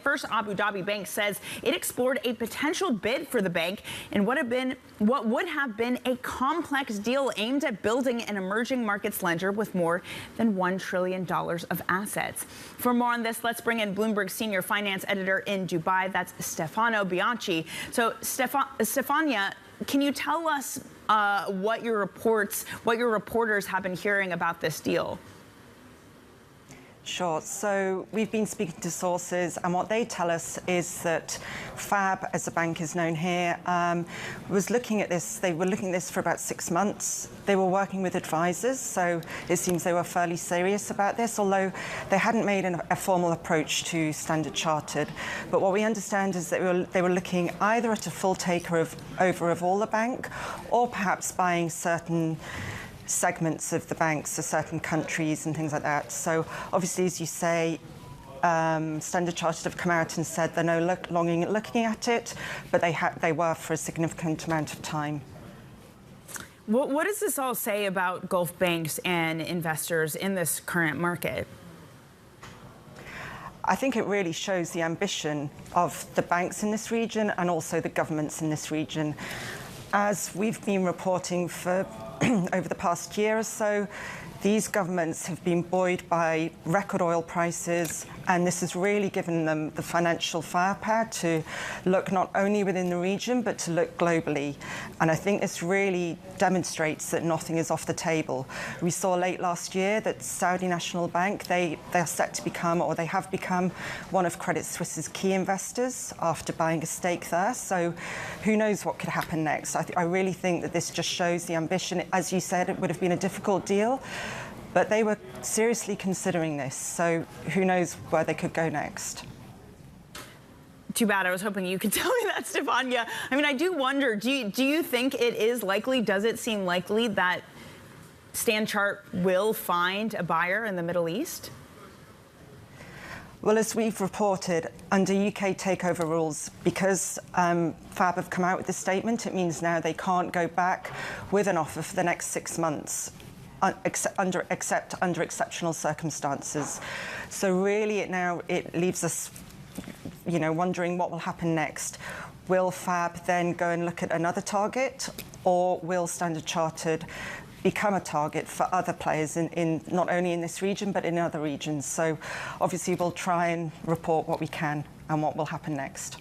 First, Abu Dhabi Bank says it explored a potential bid for the bank in what would have been a complex deal aimed at building an emerging markets lender with more than $1 trillion of assets. For more on this, let's bring in Bloomberg senior finance editor in Dubai. That's Stefania Bianchi. So, Stefania, can you tell us what your reporters have been hearing about this deal? Sure. So we've been speaking to sources, and what they tell us is that FAB, as the bank is known here, was looking at this. They were looking at this for about 6 months. They were working with advisors, so it seems they were fairly serious about this, although they hadn't made a formal approach to Standard Chartered. But what we understand is that they were looking either at a full takeover of all the bank, or perhaps buying certain segments of the banks to certain countries and things like that. So obviously, as you say, Standard Chartered have come out and said they're no longer looking at it, but they were for a significant amount of time. What does this all say about Gulf banks and investors in this current market? I think it really shows the ambition of the banks in this region and also the governments in this region. As we've been reporting for over the past year or so, these governments have been buoyed by record oil prices, and this has really given them the financial firepower to look not only within the region, but to look globally. And I think this really demonstrates that nothing is off the table. We saw late last year that Saudi National Bank, they're set to become, or they have become, one of Credit Suisse's key investors after buying a stake there. So who knows what could happen next? I really think that this just shows the ambition. As you said, it would have been a difficult deal, but they were seriously considering this, so who knows where they could go next. Too bad. I was hoping you could tell me that, Stefania. I mean, I do wonder, do you think it is likely, does it seem likely that StanChart will find a buyer in the Middle East? Well, as we've reported, under UK takeover rules, because FAB have come out with this statement, it means now they can't go back with an offer for the next 6 months. Except under exceptional circumstances. So really it leaves us, wondering what will happen next. Will FAB then go and look at another target, or will Standard Chartered become a target for other players in not only in this region, but in other regions? So obviously we'll try and report what we can and what will happen next.